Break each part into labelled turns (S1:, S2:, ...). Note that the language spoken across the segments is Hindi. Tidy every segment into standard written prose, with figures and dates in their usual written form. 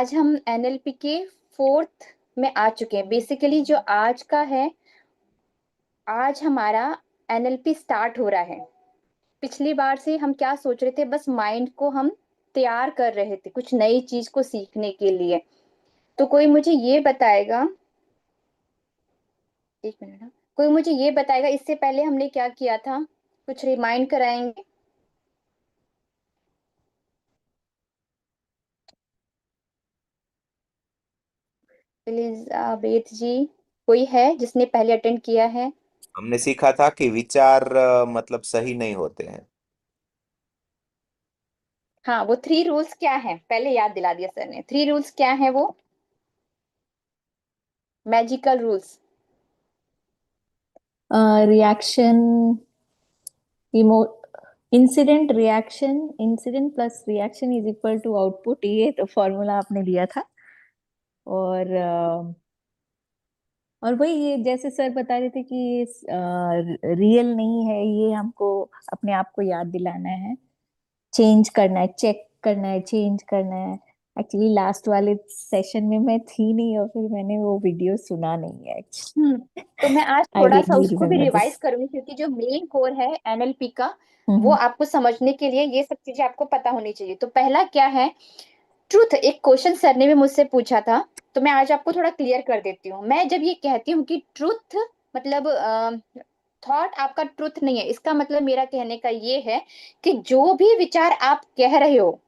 S1: आज हम एनएलपी के फोर्थ में आ चुके हैं। बेसिकली जो आज का है, आज हमारा एनएलपी स्टार्ट हो रहा है। पिछली बार से हम क्या सोच रहे थे, बस माइंड को हम तैयार कर रहे थे कुछ नई चीज को सीखने के लिए। तो कोई मुझे ये बताएगा, एक मिनट हाँ। कोई मुझे ये बताएगा इससे पहले हमने क्या किया था, कुछ रिमाइंड कराएंगे। एलिजाबेथ जी, कोई है जिसने पहले अटेंड किया है?
S2: हमने सीखा था कि विचार मतलब सही नहीं होते हैं।
S1: हाँ, वो थ्री रूल्स क्या है पहले याद दिला दिया सर ने। थ्री रूल्स क्या है वो, मैजिकल रूल्स?
S3: रिएक्शन, इमो incident reaction, incident plus reaction is equal to output, ये तो फॉर्मूला आपने दिया था। और और वही ये जैसे सर बता रहे थे कि ये रियल नहीं है, ये हमको अपने आप को याद दिलाना है, चेंज करना है, चेक करना है, चेंज करना है। एक्चुअली लास्ट वाले सेशन में मैं थी नहीं और फिर मैंने वो वीडियो सुना नहीं है एक्चुअली।
S1: तो मैं आज
S3: आई
S1: थोड़ा सा
S3: रियली
S1: उसको भी
S3: रिमेम्बर
S1: रिवाइज
S3: दिस।
S1: करूंगी, क्योंकि जो मेन कोर है एनएलपी का, वो
S3: हम्म।
S1: आपको समझने के लिए ये सब चीजें आपको पता होनी चाहिए। तो पहला क्या है, ट्रूथ। एक क्वेश्चन सर ने भी मुझसे पूछा था, तो मैं आज आपको थोड़ा क्लियर कर देती हूँ। मैं जब ये कहती हूँ कि ट्रूथ मतलब थॉट आपका ट्रूथ नहीं है, इसका मतलब मेरा कहने का ये है कि जो भी विचार आप कह रहे हो,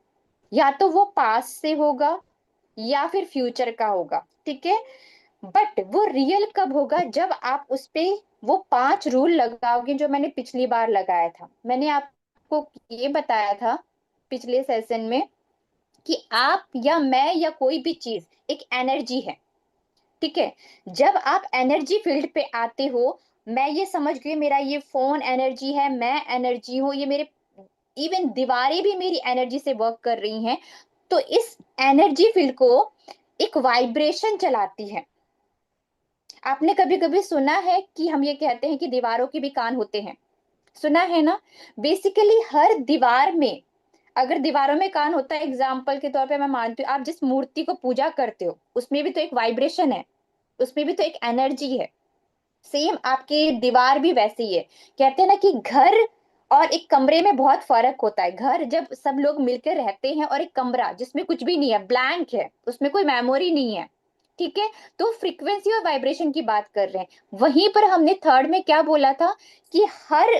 S1: या तो वो पास्ट से होगा या फिर फ्यूचर का होगा, ठीक है। बट वो रियल कब होगा, जब आप उस पे वो 5 रूल लगाओगे जो मैंने पिछली बार लगाया था। मैंने आपको ये बताया था पिछले सेशन में कि आप या मैं या कोई भी चीज एक एनर्जी है, ठीक है। जब आप एनर्जी फील्ड पे आते हो, मैं ये समझ गई मेरा ये फोन एनर्जी है, मैं एनर्जी हूँ, ये मेरे इवन दीवारें भी मेरी एनर्जी से वर्क कर रही हैं। तो इस एनर्जी फील्ड को एक वाइब्रेशन चलाती है। आपने कभी कभी सुना है कि हम ये कहते हैं कि दीवारों के भी कान होते हैं, सुना है ना। बेसिकली हर दीवार में, अगर दीवारों में कान होता है, एग्जाम्पल के तौर पे मैं मानती हूँ, आप जिस मूर्ति को पूजा करते हो उसमें भी तो एक वाइब्रेशन है, उसमें भी तो एक एनर्जी है। सेम आपकी दीवार भी वैसी ही है। कहते हैं ना कि घर और एक कमरे में बहुत फर्क होता है। घर जब सब लोग मिलकर रहते हैं, और एक कमरा जिसमें कुछ भी नहीं है, ब्लैंक है, उसमें कोई मेमोरी नहीं है, ठीक है। तो फ्रीक्वेंसी और वाइब्रेशन की बात कर रहे हैं। वहीं पर हमने थर्ड में क्या बोला था कि हर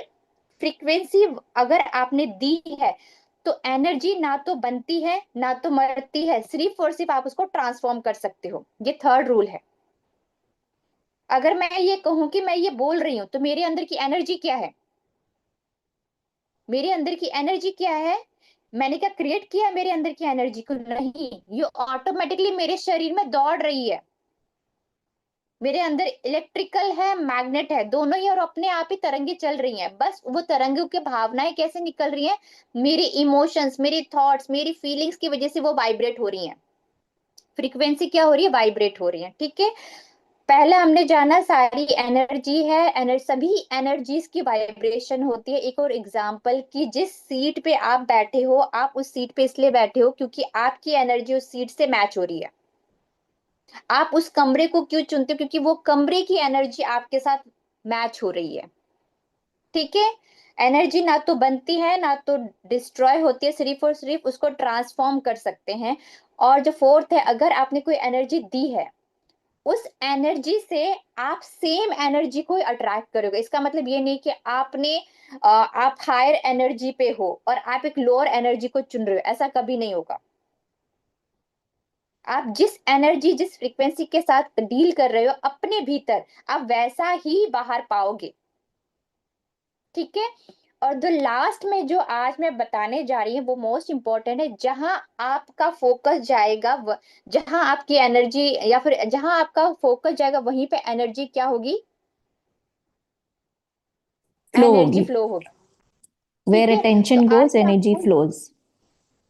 S1: फ्रीक्वेंसी अगर आपने दी है, तो एनर्जी ना तो बनती है ना तो मरती है, सिर्फ और सिर्फ आप उसको ट्रांसफॉर्म कर सकते हो। ये थर्ड रूल है। अगर मैं ये कहूं कि मैं ये बोल रही हूं, तो मेरे अंदर की एनर्जी क्या है, मेरे अंदर की एनर्जी क्या है? मैंने क्या क्रिएट किया मेरे अंदर की एनर्जी को? नहीं, ये ऑटोमेटिकली मेरे शरीर में दौड़ रही है। मेरे अंदर इलेक्ट्रिकल है, मैग्नेट है, दोनों ही, और अपने आप ही तरंगे चल रही हैं। बस वो तरंगों की भावनाएं कैसे निकल रही हैं, मेरी इमोशंस, मेरी थॉट्स, मेरी फीलिंग्स की वजह से वो वाइब्रेट हो रही हैं। फ्रीक्वेंसी क्या हो रही है, वाइब्रेट हो रही है, ठीक है। पहला हमने जाना सारी एनर्जी है, सभी एनर्जीज की वाइब्रेशन होती है। एक और एग्जांपल कि जिस सीट पे आप बैठे हो, आप उस सीट पे इसलिए बैठे हो क्योंकि आपकी एनर्जी उस सीट से मैच हो रही है। आप उस कमरे को क्यों चुनते हो, क्योंकि वो कमरे की एनर्जी आपके साथ मैच हो रही है, ठीक है। एनर्जी ना तो बनती है ना तो डिस्ट्रॉय होती है, सिर्फ और सिर्फ उसको ट्रांसफॉर्म कर सकते हैं। और जो फोर्थ है, अगर आपने कोई एनर्जी दी है, उस एनर्जी से आप सेम एनर्जी को अट्रैक्ट करोगे। इसका मतलब ये नहीं कि आप हायर एनर्जी पे हो और आप एक लोअर एनर्जी को चुन रहे हो, ऐसा कभी नहीं होगा। आप जिस एनर्जी, जिस फ्रीक्वेंसी के साथ डील कर रहे हो अपने भीतर, आप वैसा ही बाहर पाओगे, ठीक है। और द लास्ट में जो आज मैं बताने जा रही हूँ वो मोस्ट इंपॉर्टेंट है। जहां आपका फोकस जाएगा, जहां आपकी एनर्जी, या फिर जहां आपका फोकस जाएगा, वहीं पे एनर्जी क्या होगी,
S3: फ्लो
S1: एनर्जी
S3: होगी।
S1: फ्लो होगी,
S3: वेयर
S1: ठीक है। तो
S3: अटेंशन
S1: आज
S3: गोज
S1: मैं
S3: एनर्जी
S1: आपको
S3: फ्लोज।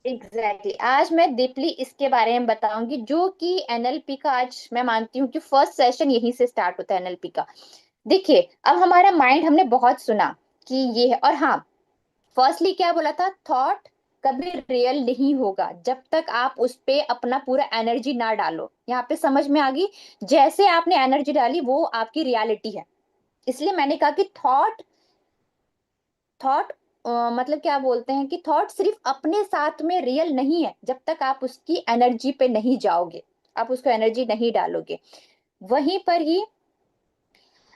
S1: एग्जैक्टली आज मैं डीपली इसके बारे में बताऊंगी, जो कि एनएलपी का आज मैं मानती हूँ कि फर्स्ट सेशन यहीं से स्टार्ट होता है एनएलपी का। देखिए, अब हमारा माइंड हमने बहुत सुना कि ये है, और हाँ, फर्स्टली क्या बोला था, थॉट कभी रियल नहीं होगा जब तक आप उस पे अपना पूरा एनर्जी ना डालो। यहाँ पे समझ में आ गई? जैसे आपने एनर्जी डाली वो आपकी रियलिटी है। इसलिए मैंने कहा कि थॉट थॉट मतलब क्या बोलते हैं कि थॉट सिर्फ अपने साथ में रियल नहीं है जब तक आप उसकी एनर्जी पे नहीं जाओगे, आप उसको एनर्जी नहीं डालोगे। वहीं पर ही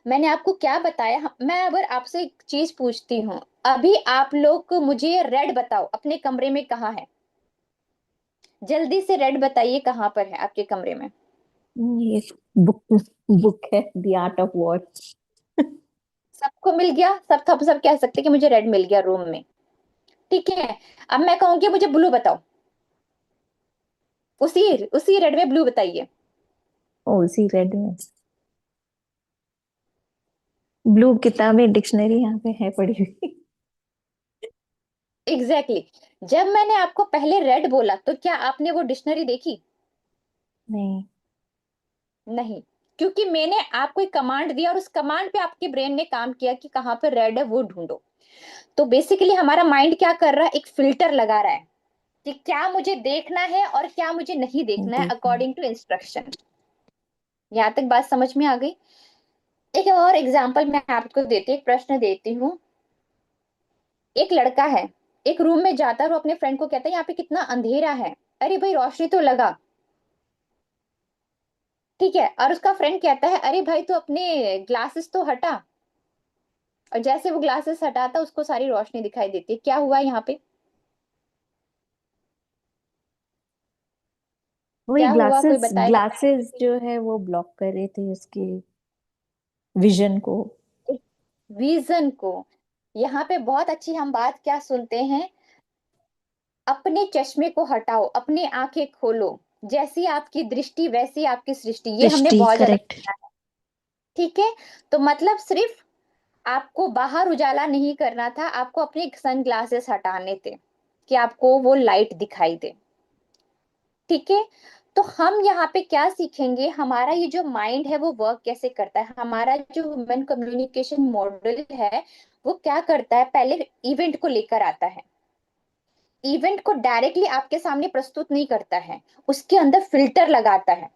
S1: मैंने आपको क्या बताया, मैं अगर आपसे एक चीज पूछती हूँ, अभी आप लोग मुझे रेड बताओ अपने कमरे में कहाँ है? जल्दी से रेड बताइए कहाँ पर है आपके कमरे में?
S3: ये बुक बुक है, द आर्ट ऑफ वॉर।
S1: सबको मिल गया? सब कह सकते हैं कि मुझे रेड मिल गया रूम में। ठीक है, अब मैं कहूंगी मुझे ब्लू बताओ। उसी उसी रेड में ब्लू बताइए।
S3: ओ, उसी रेड में ब्लू किताबें, डिक्शनरी यहाँ पे है पड़ी हुई।
S1: Exactly exactly. जब मैंने आपको पहले रेड बोला तो क्या आपने वो डिक्शनरी देखी?
S3: नहीं।
S1: नहीं, क्योंकि मैंने आपको एक कमांड दिया और उस कमांड पे आपके ब्रेन ने काम किया कि कहाँ पर रेड है वो ढूंढो। तो बेसिकली हमारा माइंड क्या कर रहा है, एक फिल्टर लगा रहा है कि क्या मुझे देखना है और क्या मुझे नहीं देखना है
S3: देखना।
S1: According to instruction. यहाँ तक बात समझ में आ गई? एक और एग्जांपल मैं आपको देती, एक प्रश्न देती हूँ। एक लड़का है, एक रूम में जाता है और अपने फ्रेंड को कहता है यहाँ पे कितना अंधेरा है, अरे भाई रोशनी तो लगा। ठीक है, और उसका फ्रेंड कहता है अरे भाई तू अपने ग्लासेस तो हटा। और जैसे वो ग्लासेस हटाता उसको सारी रोशनी दिखाई देती है। क्या हुआ यहाँ पे?
S3: वही
S1: क्या हुआ, कोई
S3: ग्लासेस
S1: बताएगा?
S3: ग्लासेस जो है वो ब्लॉक कर रहे थे उसके विजन को।
S1: विजन को। यहाँ पे बहुत अच्छी हम बात क्या सुनते हैं, अपने चश्मे को हटाओ, अपनी आंखें खोलो, जैसी आपकी दृष्टि वैसी आपकी सृष्टि, ये हमने
S3: दृष्टि,
S1: बहुत ज्यादा
S3: करेक्ट।
S1: सुना है। ठीक है, तो मतलब सिर्फ आपको बाहर उजाला नहीं करना था, आपको अपने सन ग्लासेस हटाने थे कि आपको वो लाइट दिखाई दे। ठीक है, तो हम यहाँ पे क्या सीखेंगे, हमारा ये जो माइंड है वो वर्क कैसे करता है, हमारा जो ह्यूमन कम्युनिकेशन मॉडल है वो क्या करता है, पहले इवेंट को लेकर आता है। इवेंट को डायरेक्टली आपके सामने प्रस्तुत नहीं करता है, उसके अंदर फिल्टर लगाता है।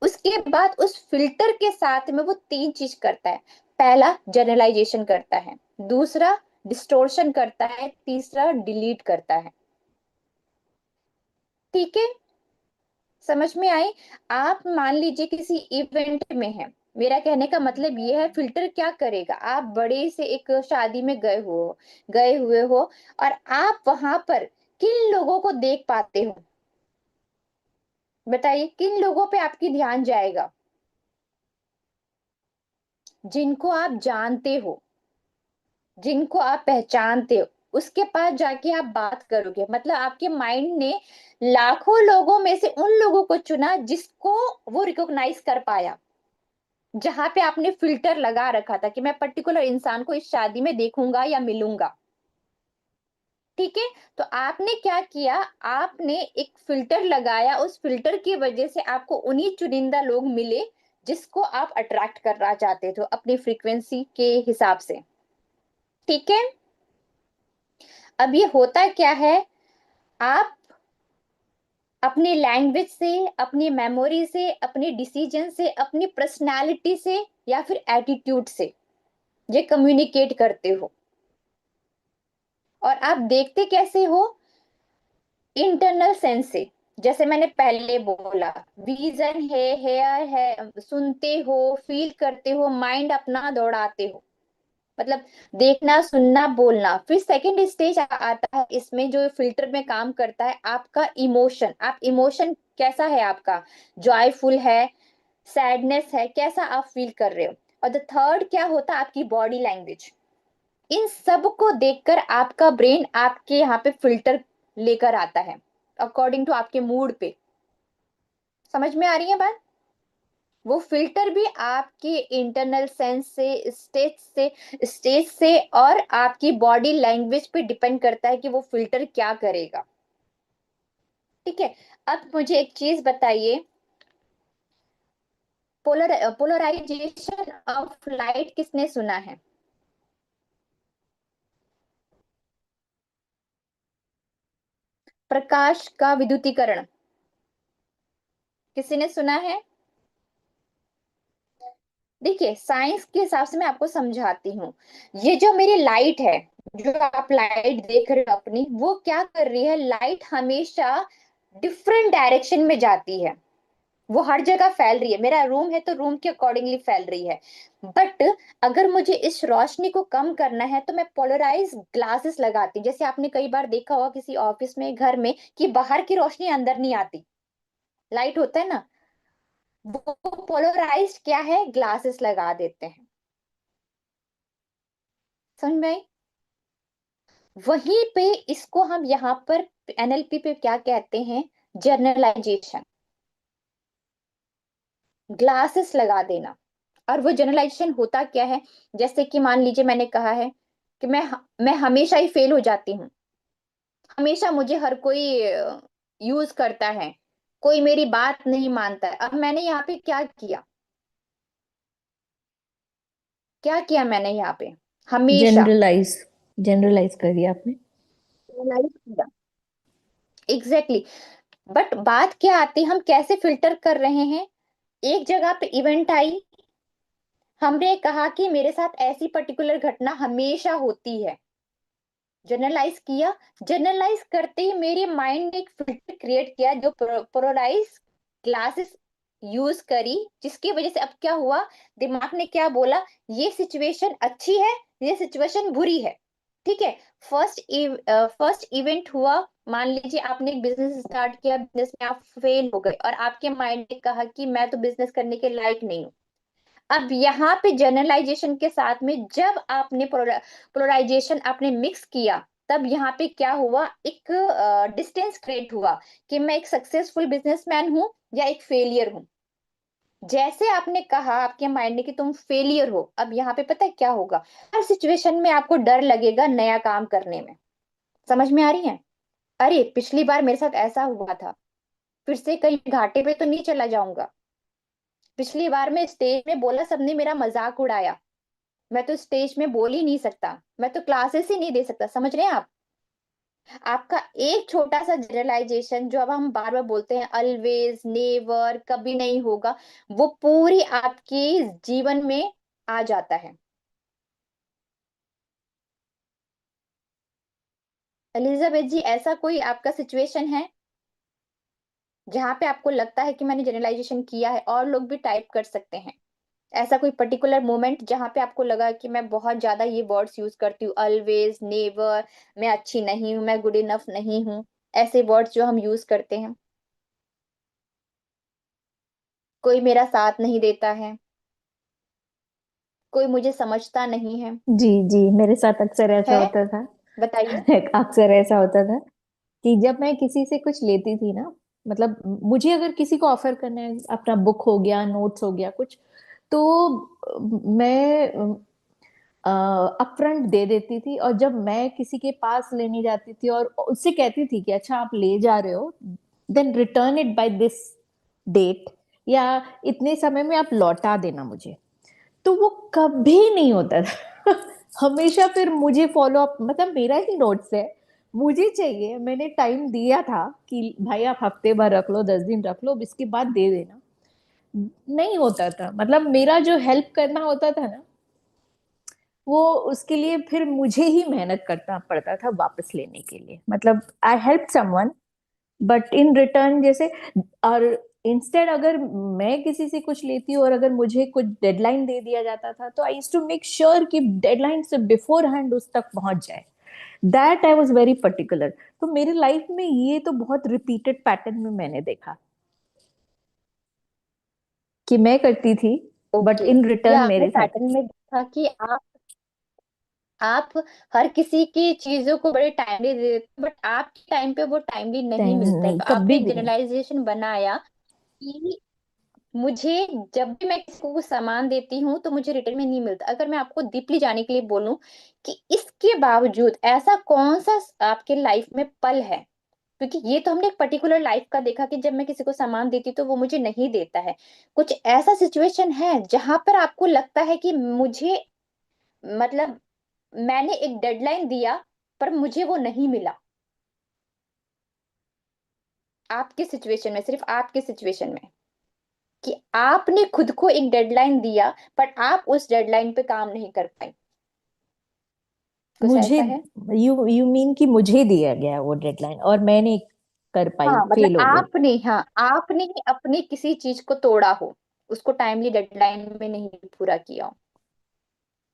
S1: उसके बाद उस फिल्टर के साथ में वो तीन चीज करता है। पहला जनरलाइजेशन करता है, दूसरा डिस्टोर्शन करता है, तीसरा डिलीट करता है। ठीक है, समझ में आई? आप मान लीजिए किसी इवेंट में है, मेरा कहने का मतलब ये है फिल्टर क्या करेगा, आप बड़े से एक शादी में गए हुए हो और आप वहां पर किन लोगों को देख पाते हो? बताइए किन लोगों पे आपकी ध्यान जाएगा? जिनको आप जानते हो, जिनको आप पहचानते हो, उसके पास जाके आप बात करोगे। मतलब आपके माइंड ने लाखों लोगों में से उन लोगों को चुना जिसको वो रिकॉग्नाइज कर पाया, जहां पे आपने फिल्टर लगा रखा था कि मैं पर्टिकुलर इंसान को इस शादी में देखूंगा या मिलूंगा। ठीक है, तो आपने क्या किया, आपने एक फिल्टर लगाया, उस फिल्टर की वजह से आपको उन्हीं चुनिंदा लोग मिले जिसको आप अट्रैक्ट करना चाहते थे अपनी फ्रीक्वेंसी के हिसाब से। ठीक है, अब ये होता क्या है, आप अपनी लैंग्वेज से, अपनी मेमोरी से, अपने डिसीजन से, अपनी पर्सनालिटी से या फिर एटीट्यूड से ये कम्युनिकेट करते हो। और आप देखते कैसे हो? इंटरनल सेंस से। जैसे मैंने पहले बोला, विजन है, हेयर है, सुनते हो, फील करते हो, माइंड अपना दौड़ाते हो। मतलब देखना, सुनना, बोलना। फिर सेकंड स्टेज आता है इसमें जो फिल्टर में काम करता है, आपका इमोशन। आप इमोशन कैसा है आपका, जॉयफुल है, सैडनेस है, कैसा आप फील कर रहे हो। और द थर्ड क्या होता है, आपकी बॉडी लैंग्वेज। इन सब को देखकर आपका ब्रेन आपके यहाँ पे फिल्टर लेकर आता है अकॉर्डिंग टू आपके मूड पे। समझ में आ रही है बात? वो फिल्टर भी आपके इंटरनल सेंस से, स्टेज से और आपकी बॉडी लैंग्वेज पे डिपेंड करता है कि वो फिल्टर क्या करेगा। ठीक है, अब मुझे एक चीज बताइए, पोलराइजेशन ऑफ लाइट किसने सुना है? प्रकाश का विद्युतीकरण, किसी ने सुना है? देखिए, साइंस के हिसाब से मैं आपको समझाती हूँ। ये जो मेरी लाइट है, जो आप लाइट देख रहे हो अपनी, वो क्या कर रही है, लाइट हमेशा डिफरेंट डायरेक्शन में जाती है। वो हर जगह फैल रही है। मेरा रूम है तो रूम के अकॉर्डिंगली फैल रही है। बट अगर मुझे इस रोशनी को कम करना है तो मैं पोलराइज ग्लासेस लगाती हूँ। जैसे आपने कई बार देखा होगा किसी ऑफिस में, घर में, कि बाहर की रोशनी अंदर नहीं आती, लाइट होता है ना, वो पोलराइज क्या है, ग्लासेस लगा देते हैं। समझ में आई? वहीं पे इसको हम यहाँ पर एनएलपी पे क्या कहते हैं, जर्नलाइजेशन, ग्लासेस लगा देना। और वो जनरलाइजेशन होता क्या है, जैसे कि मान लीजिए मैंने कहा है कि मैं हमेशा ही फेल हो जाती हूँ, हमेशा मुझे हर कोई यूज करता है, कोई मेरी बात नहीं मानता है। अब मैंने यहाँ पे क्या किया, क्या किया मैंने यहाँ पे, हमेशा
S3: जनरलाइज जनरलाइज कर दिया आपने।
S1: जनरलाइज किया। Exactly exactly. बट बात क्या आती, हम कैसे फिल्टर कर रहे हैं। एक जगह पे इवेंट आई, हमने कहा कि मेरे साथ ऐसी पर्टिकुलर घटना हमेशा होती है, जनरलाइज किया। जनरलाइज करते ही मेरे माइंड ने एक फिल्टर क्रिएट किया, जो पोलराइज ग्लासेस यूज करी, जिसकी वजह से अब क्या हुआ, दिमाग ने क्या बोला, ये सिचुएशन अच्छी है, ये सिचुएशन बुरी है। ठीक है। फर्स्ट इवेंट हुआ, मान लीजिए आपने एक बिजनेस स्टार्ट किया, बिजनेस में आप फेल हो गए और आपके माइंड ने कहा कि मैं तो बिजनेस करने के लायक नहीं हूँ। अब यहाँ पे जनरलाइजेशन के साथ में जब आपने पोलराइजेशन आपने मिक्स किया, तब यहाँ पे क्या हुआ, एक डिस्टेंस क्रिएट हुआ कि मैं एक सक्सेसफुल बिजनेसमैन हूं या एक फेलियर हूं। जैसे आपने कहा आपके माइंड ने कि तुम फेलियर हो, अब यहाँ पे पता है क्या होगा, हर सिचुएशन में आपको डर लगेगा नया काम करने में। समझ में आ रही है? अरे पिछली बार मेरे साथ ऐसा हुआ था, फिर से कहीं घाटे पे तो नहीं चला जाऊंगा। पिछली बार मैं स्टेज में बोला, सबने मेरा मजाक उड़ाया, मैं तो स्टेज में बोल ही नहीं सकता, मैं तो क्लासेस ही नहीं दे सकता। समझ रहे हैं आप? आपका एक छोटा सा जनरलाइजेशन, जो अब हम बार बार बोलते हैं, ऑलवेज, नेवर, कभी नहीं होगा, वो पूरी आपके जीवन में आ जाता है। एलिजाबेथ जी, ऐसा कोई आपका सिचुएशन है जहां पे आपको लगता है कि मैंने जनरलाइजेशन किया है? और लोग भी टाइप कर सकते हैं। ऐसा कोई पर्टिकुलर मोमेंट जहां पे आपको लगा कि मैं बहुत ज्यादा ये वर्ड्स यूज करती हूँ, ऑलवेज, नेवर, मैं अच्छी नहीं हूँ, मैं गुड इनफ नहीं हूँ, ऐसे वर्ड्स जो हम यूज करते हैं। कोई मेरा साथ नहीं देता है, कोई मुझे समझता नहीं है।
S3: जी जी, मेरे साथ अक्सर ऐसा
S1: है,
S3: होता था।
S1: बताइए।
S3: अक्सर ऐसा होता था कि जब मैं किसी से कुछ लेती थी ना, मतलब मुझे अगर किसी को ऑफर करना है, अपना बुक हो गया, नोट्स हो गया कुछ, तो मैं अपफ्रंट दे देती थी। और जब मैं किसी के पास लेने जाती थी और उससे कहती थी कि अच्छा आप ले जा रहे हो, then return it by this date, या इतने समय में आप लौटा देना मुझे, तो वो कभी नहीं होता था। हमेशा फिर मुझे फॉलो अप, मतलब मेरा ही नोट्स है, मुझे चाहिए, मैंने टाइम दिया था कि भाई आप हफ्ते भर रख लो, 10 दिन रख लो, अब इसके बाद दे देना। नहीं होता था, मतलब मेरा जो हेल्प करना होता था ना, वो उसके लिए फिर मुझे ही मेहनत करना पड़ता था वापस लेने के लिए। मतलब I help someone, but in return जैसे, और इंस्टेड अगर मैं किसी से कुछ लेती हूँ और अगर मुझे कुछ डेडलाइन दे दिया जाता था, तो I used to make sure कि डेडलाइन से बिफोर हैंड उस तक पहुंच जाए। That I was very particular. तो मेरी लाइफ में ये तो बहुत रिपीटेड पैटर्न में मैंने देखा कि मैं करती थी, बट
S1: ओके,
S3: इन
S1: ये
S3: रिटर्न
S1: आपने
S3: मेरे साथ।
S1: पैटर्न में देखा कि आप हर किसी की चीजों को बड़े टाइमली दे देते, बट आपके टाइम पे वो टाइमली नहीं
S3: टाइम
S1: मिलता है,
S3: नहीं,
S1: तो आपने
S3: कभी
S1: एक
S3: भी नहीं।
S1: जनरलाइजेशन बनाया कि मुझे जब भी मैं किसी को कुछ सामान देती हूँ तो मुझे रिटर्न में नहीं मिलता। अगर मैं आपको डीपली जाने के लिए बोलूं कि इसके बावजूद ऐसा कौन सा आपके लाइफ में पल है, क्योंकि ये तो हमने एक पर्टिकुलर लाइफ का देखा कि जब मैं किसी को सामान देती तो वो मुझे नहीं देता है, कुछ ऐसा सिचुएशन है जहां पर आपको लगता है कि मुझे, मतलब मैंने एक डेडलाइन दिया पर मुझे वो नहीं मिला? आपके सिचुएशन में, सिर्फ आपके सिचुएशन में, कि आपने खुद को एक डेडलाइन दिया बट आप उस डेडलाइन पे काम नहीं कर पाए, कुछ
S3: मुझे,
S1: ऐसा है?
S3: यू मीन कि मुझे दिया गया वो डेडलाइन और मैं नहीं कर पाई,
S1: हाँ, मतलब
S3: फेल हो गई।
S1: आपने, हाँ, आपने ही अपनी किसी चीज को तोड़ा हो, उसको टाइमली डेडलाइन में नहीं पूरा किया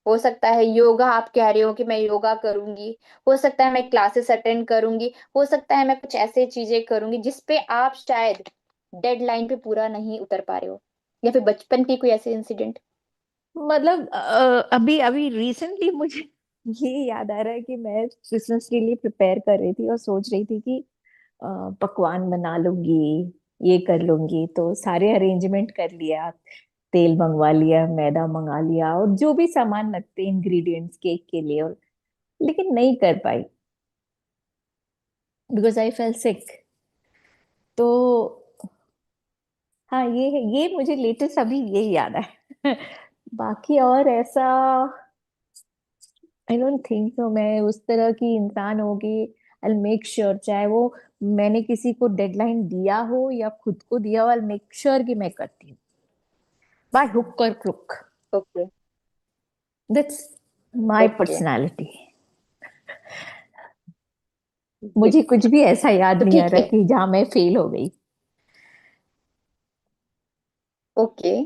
S1: हो सकता है योगा, आप कह रहे हो कि मैं योगा करूंगी, हो सकता है मैं क्लासेस अटेंड करूंगी, हो सकता है मैं कुछ ऐसे चीजें करूंगी जिसपे आप शायद डेडलाइन पे पूरा नहीं उतर पा रहे हो, या फिर बचपन की कोई ऐसे इंसिडेंट।
S3: मतलब अभी अभी रिसेंटली मुझे ये याद आ रहा है कि मैं क्रिसमस के लिए प्रिपेयर कर रही थी और सोच रही थी कि अ, पकवान बना लूंगी, ये कर लूंगी, तो सारे अरेंजमेंट कर लिया, तेल मंगवा लिया, मैदा मंगा लिया और जो भी सामान लगते इंग्रेडिएंट्स केक के लिए, और लेकिन नहीं कर पाई बिकॉज आई फेल सिक। तो हाँ, ये है, ये मुझे लेटेस्ट अभी ये याद है। बाकी और ऐसा आई डोंट थिंक सो, मैं उस तरह की इंसान होगी। आई मेक श्योर, चाहे वो मैंने किसी को डेडलाइन दिया हो या खुद को दिया हो, आई मेक श्योर कि मैं करती हूँ, बाय हुक और crook.
S1: Okay.
S3: That's my
S1: okay.
S3: Personality. मुझे कुछ भी ऐसा याद
S1: तो
S3: नहीं आ
S1: ठीक
S3: रहा
S1: है।
S3: कि जहां मैं फेल हो गई।
S1: ओके,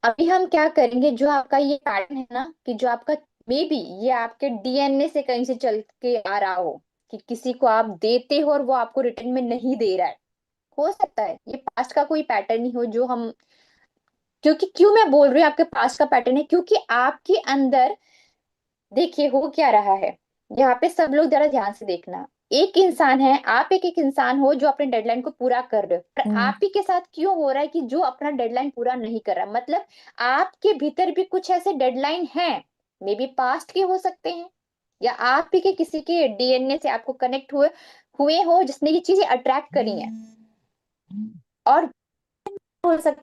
S1: अभी हम क्या करेंगे, जो आपका ये पैटर्न है ना, कि जो आपका, मे बी ये आपके डीएनए से कहीं से चल के आ रहा हो, कि किसी को आप देते हो और वो आपको रिटर्न में नहीं दे रहा है, हो सकता है ये पास्ट का कोई पैटर्न ही हो जो हम, क्योंकि क्यों मैं बोल रही हूँ आपके पास्ट का पैटर्न है, क्योंकि आपके अंदर, देखिए हो क्या रहा है, यहाँ पे सब लोग जरा ध्यान से देखना। एक इंसान है, आप एक इंसान हो जो अपने डेडलाइन को पूरा कर रहे हो, पर
S3: हम्म।
S1: आप ही के साथ क्यों हो रहा है कि जो अपना डेडलाइन पूरा नहीं कर रहा, मतलब आपके भीतर भी कुछ ऐसे डेडलाइन हैं, मे बी पास्ट के हो सकते हैं, या आप ही के किसी के डीएनए से आपको कनेक्ट हुए हुए हो जिसने ये चीजें अट्रैक्ट करी हैं, और हो सकता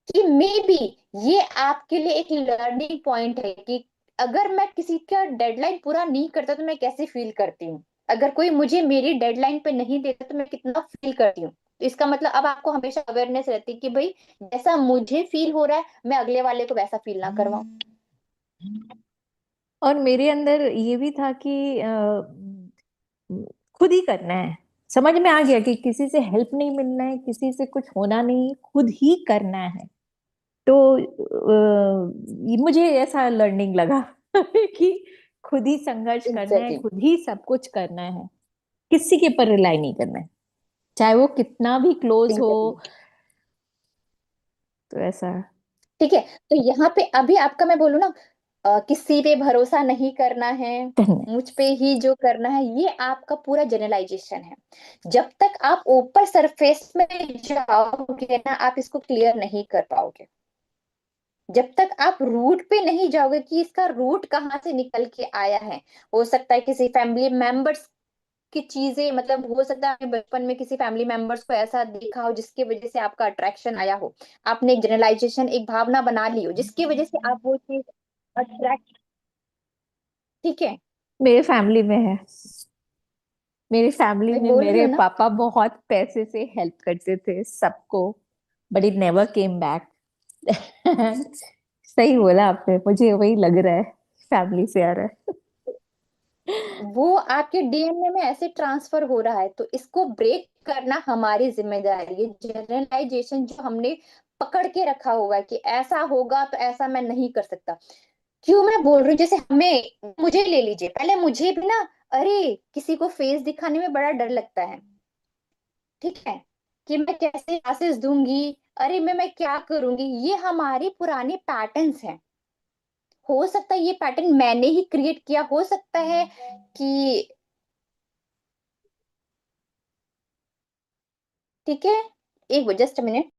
S1: कि मे बी ये आपके लिए एक लर्निंग पॉइंट है कि अगर मैं किसी का डेडलाइन पूरा नहीं करता तो मैं कैसे फील करती हूँ, अगर कोई मुझे मेरी डेडलाइन पे नहीं देता तो मैं कितना फील करती हूँ। तो इसका मतलब अब आपको हमेशा अवेयरनेस रहती है कि भाई जैसा मुझे फील हो रहा है मैं अगले वाले को वैसा फील ना करवाऊं।
S3: और मेरे अंदर ये भी था कि खुद ही करना है। समझ में आ गया कि किसी से हेल्प नहीं मिलना है, किसी से कुछ होना नहीं, खुद ही करना है। तो मुझे ऐसा लर्निंग लगा कि खुद ही संघर्ष करना है,
S1: एग्जैक्टली।
S3: खुद ही सब कुछ करना है, किसी के पर रिलाई नहीं करना है, चाहे वो कितना भी क्लोज हो।
S1: एग्जैक्टली।
S3: तो ऐसा
S1: ठीक है, तो यहाँ पे अभी आपका मैं बोलूँ ना, किसी पे भरोसा नहीं करना है,
S3: करना है।
S1: मुझ पे ही जो करना है, ये आपका पूरा जनरलाइजेशन है। जब तक आप ऊपर सरफेस में जाओगे ना आप इसको क्लियर नहीं कर पाओगे, जब तक आप रूट पे नहीं जाओगे कि इसका रूट कहाँ से निकल के आया है। हो सकता है किसी फैमिली मेंबर्स की चीजें, मतलब हो सकता है आपने बचपन में किसी फैमिली मेंबर्स को ऐसा देखा हो जिसकी वजह से आपका अट्रैक्शन आया हो, आपने एक जनरलाइजेशन, एक भावना बना ली हो जिसकी वजह से आप वो चीज अट्रैक्ट, ठीक है।
S3: मेरे फैमिली में है, मेरी फैमिली
S1: मैं
S3: में
S1: बोल रही
S3: मेरे
S1: हूँ ना।
S3: पापा बहुत पैसे से हेल्प करते थे सबको, but it never came back. सही बोला आपने, मुझे वही लग रहा है, फैमिली से आ रहा है।
S1: वो आपके डीएनए में ऐसे ट्रांसफर हो रहा है, तो इसको ब्रेक करना हमारी जिम्मेदारी है। जनरलाइजेशन जो हमने पकड़ के रखा हुआ है कि ऐसा होगा तो ऐसा मैं नहीं कर सकता, क्यों मैं बोल रही हूँ, जैसे हमें, मुझे ले लीजिए, पहले मुझे भी ना, अरे किसी को फेस दिखाने में बड़ा डर लगता है, ठीक है, कि मैं कैसे क्लासेस दूंगी, अरे मैं क्या करूंगी, ये हमारे पुराने पैटर्न्स हैं। हो सकता है ये पैटर्न मैंने ही क्रिएट किया, हो सकता है कि, ठीक है, एक जस्ट मिनट।